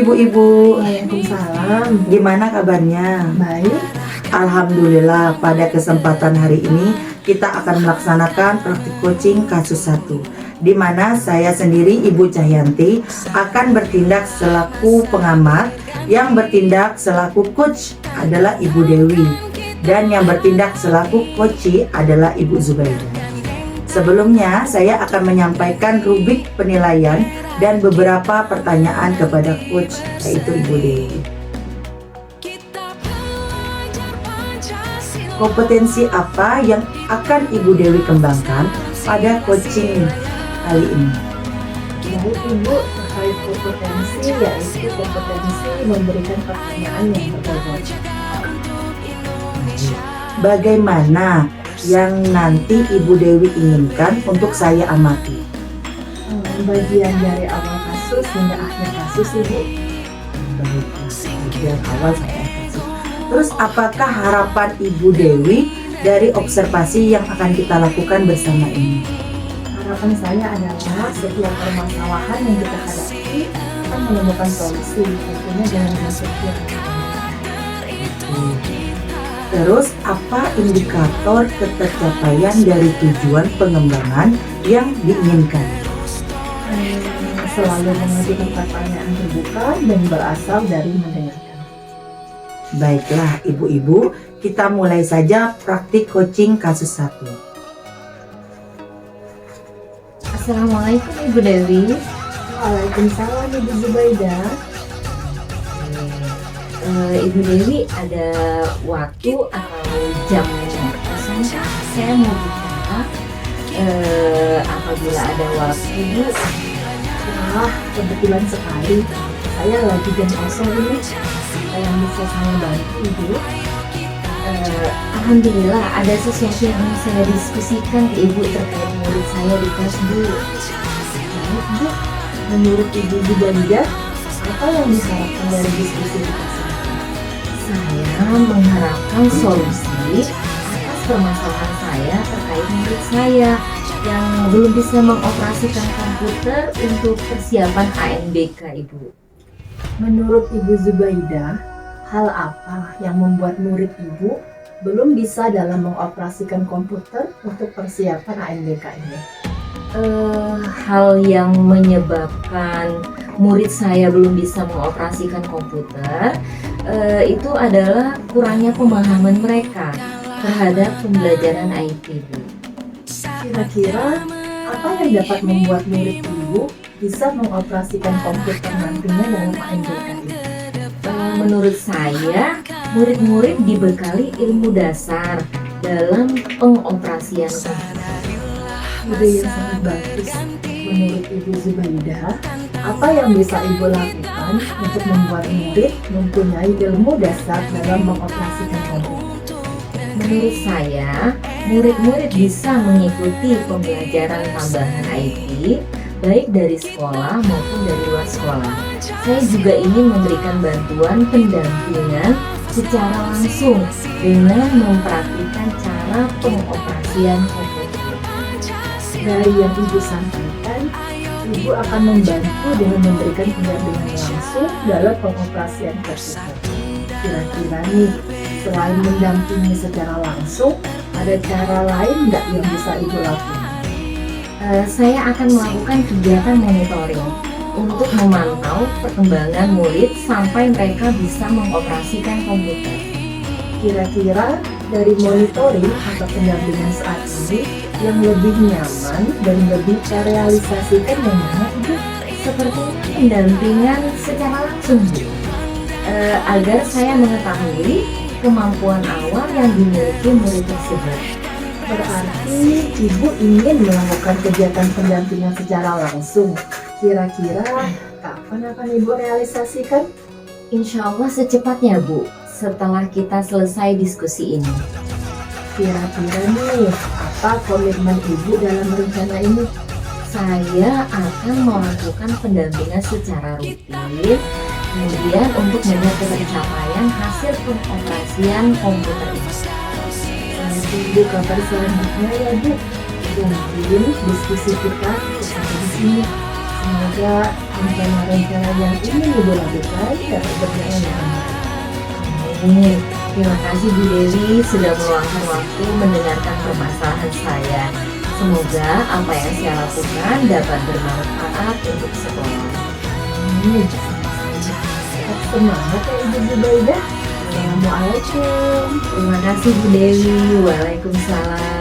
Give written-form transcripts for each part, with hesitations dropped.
ibu-ibu. Waalaikumsalam. Gimana kabarnya? Baik. Alhamdulillah, pada kesempatan hari ini kita akan melaksanakan praktik coaching kasus 1, di mana saya sendiri Ibu Cahyanti akan bertindak selaku pengamat, yang bertindak selaku coach adalah Ibu Dewi, dan yang bertindak selaku coachee adalah Ibu Zubaidah. Sebelumnya, saya akan menyampaikan rubrik penilaian dan beberapa pertanyaan kepada coach, yaitu Ibu Dewi. Kompetensi apa yang akan Ibu Dewi kembangkan pada coaching kali ini? Baik Ibu, terkait kompetensi yaitu kompetensi memberikan pertanyaan yang berbobot. Bagaimana yang nanti Ibu Dewi inginkan untuk saya amati? Bagian dari awal kasus hingga akhir kasus Ibu. Baik, bagian awal saya kasus. Terus apakah harapan Ibu Dewi dari observasi yang akan kita lakukan bersama ini? Harapan saya adalah setiap permasalahan yang kita hadapi akan menemukan solusi, tentunya dengan hasil yang Terus apa indikator ketercapaian dari tujuan pengembangan yang diinginkan? Selalu mengajukan pertanyaan terbuka dan berasal dari mendengarkan. Baiklah ibu-ibu, kita mulai saja praktik coaching kasus 1. Assalamualaikum Ibu Dewi. Waalaikumsalam Ibu Zubaidah. Ibu Dewi ada waktu atau jam kosong? Saya mau bicara. Apabila ada waktu Bu. Wah, kebetulan sekali. Saya lagi jam kosong ini. Yang bisa saya bantu Ibu? Alhamdulillah ada sesuatu yang mau saya diskusikan ke Ibu terkait murid saya di kelas Bu. Baik Bu, menurut Ibu Zubaidah, apa yang diharapkan dari diskusi kita? Saya mengharapkan solusi atas permasalahan saya terkait murid saya yang belum bisa mengoperasikan komputer untuk persiapan ANBK Ibu. Menurut Ibu Zubaidah, hal apa yang membuat murid Ibu belum bisa dalam mengoperasikan komputer untuk persiapan ANBK ini? Hal yang menyebabkan murid saya belum bisa mengoperasikan komputer itu adalah kurangnya pemahaman mereka terhadap pembelajaran IT Bu. Kira-kira apa yang dapat membuat murid Ibu bisa mengoperasikan komputer nantinya dalam ANBK ini? Menurut saya, murid-murid dibekali ilmu dasar dalam pengoperasian komputer. Ide yang sangat bagus. Menurut Ibu Zubaidah, apa yang bisa Ibu lakukan untuk membuat murid mempunyai ilmu dasar dalam mengoperasikan komputer? Menurut saya, murid-murid bisa mengikuti pembelajaran tambahan IT baik dari sekolah maupun dari luar sekolah. Saya juga ingin memberikan bantuan pendampingan secara langsung dengan mempraktikkan cara pengoperasian komputer. Dari yang Ibu sampaikan, Ibu akan membantu dengan memberikan pendampingan langsung dalam pengoperasian komputer. Kira-kira nih, selain mendampingi secara langsung, ada cara lain nggak yang bisa Ibu lakukan? Saya akan melakukan kegiatan monitoring untuk memantau perkembangan murid sampai mereka bisa mengoperasikan komputer. Kira-kira dari monitoring atau pendampingan saat ini yang lebih nyaman dan lebih terrealisasikan yang mana Ibu? Seperti pendampingan secara langsung Bu. Agar saya mengetahui kemampuan awal yang dimiliki murid tersebut. Berarti Ibu ingin melakukan kegiatan pendampingan secara langsung. Kira-kira kapan akan Ibu realisasikan? Insya Allah secepatnya Bu, setelah kita selesai diskusi ini. Kira-kira nih, apa komitmen Ibu dalam rencana ini? Saya akan melakukan pendampingan secara rutin, kemudian untuk melihat pencapaian hasil pengoperasian komputer ini. Saya tunggu kabar selanjutnya ya Bu. Mungkin diskusi kita sampai di sini. Semoga rencana-rencana yang ingin Ibu lakukan dapat berjalan dengan baik. Amin. Terima kasih Bu Dewi sudah meluangkan waktu mendengarkan permasalahan saya. Semoga apa yang saya lakukan dapat bermanfaat untuk sekolah. Amin. Tetap semangat ya Ibu Zubaidah. Assalamualaikum. Terima kasih Bu Dewi. Waalaikumsalam.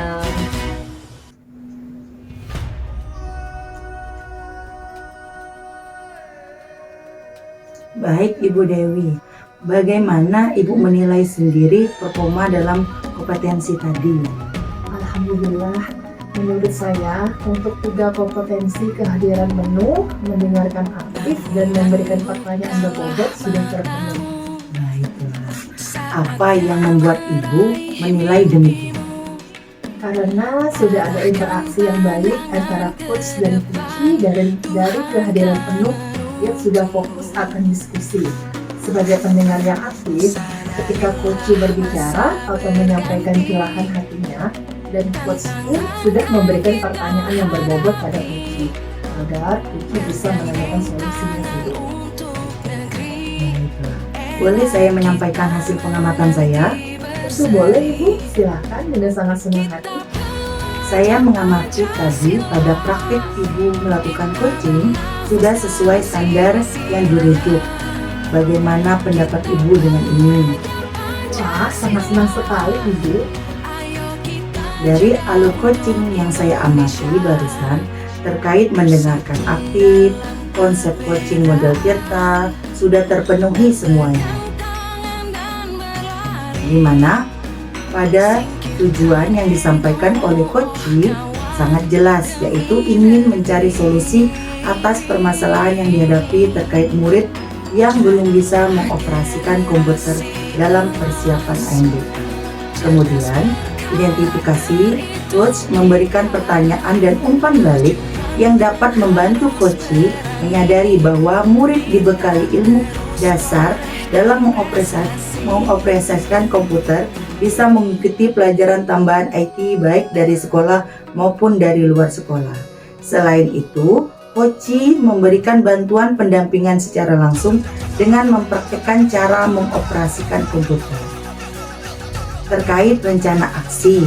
Baik Ibu Dewi, bagaimana Ibu menilai sendiri performa dalam kompetensi tadi? Alhamdulillah, menurut saya untuk 3 kompetensi kehadiran menu, mendengarkan aktif, dan memberikan pertanyaan berbobot sudah terpenuhi. Baiklah, apa yang membuat Ibu menilai demikian? Karena sudah ada interaksi yang baik antara coach dan coachee dari kehadiran penuh yang sudah fokus akan diskusi. Sebagai pendengar yang aktif, ketika coachee berbicara atau menyampaikan curahan hatinya, dan coach pun sudah memberikan pertanyaan yang berbobot pada coachee agar coachee bisa menemukan solusinya sendiri. Baiklah, boleh saya menyampaikan hasil pengamatan saya? Itu boleh Ibu, silakan dengan sangat senang hati. Saya mengamati tadi pada praktik Ibu melakukan coaching sudah sesuai standar yang dirujuk. Bagaimana pendapat Ibu dengan ini? Wah, sangat senang sekali Ibu. Dari alur coaching yang saya amati barusan terkait mendengarkan aktif, konsep coaching model Tirta sudah terpenuhi semuanya. Di mana pada tujuan yang disampaikan oleh coachee sangat jelas, yaitu ingin mencari solusi atas permasalahan yang dihadapi terkait murid yang belum bisa mengoperasikan komputer dalam persiapan AMDK. Kemudian, identifikasi coach memberikan pertanyaan dan umpan balik yang dapat membantu coachee menyadari bahwa murid dibekali ilmu dasar dalam mengoperasikan komputer, bisa mengikuti pelajaran tambahan IT baik dari sekolah maupun dari luar sekolah. Selain itu, coachee memberikan bantuan pendampingan secara langsung dengan mempraktikkan cara mengoperasikan komputer. Terkait rencana aksi,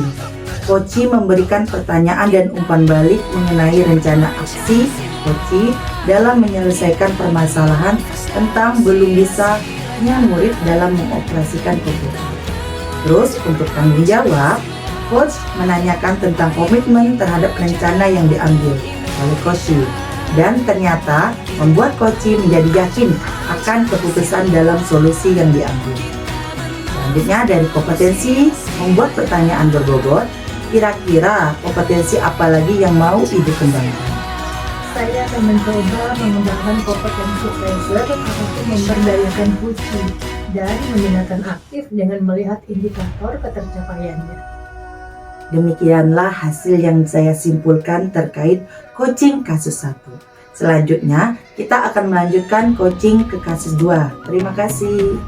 coachee memberikan pertanyaan dan umpan balik mengenai rencana aksi coachee dalam menyelesaikan permasalahan tentang belum bisanya murid dalam mengoperasikan komputer. Terus untuk tanggung jawab, coach menanyakan tentang komitmen terhadap rencana yang diambil oleh coachee dan ternyata membuat coachee menjadi yakin akan keputusan dalam solusi yang diambil. Selanjutnya dari kompetensi membuat pertanyaan berbobot, kira-kira kompetensi apa lagi yang mau Ibu kembangkan? Saya akan mencoba mengembangkan kompetensi pressure ataupun memberdayakan coachee dan mendengarkan aktif dengan melihat indikator ketercapaiannya. Demikianlah hasil yang saya simpulkan terkait coaching kasus 1. Selanjutnya, kita akan melanjutkan coaching ke kasus 2. Terima kasih.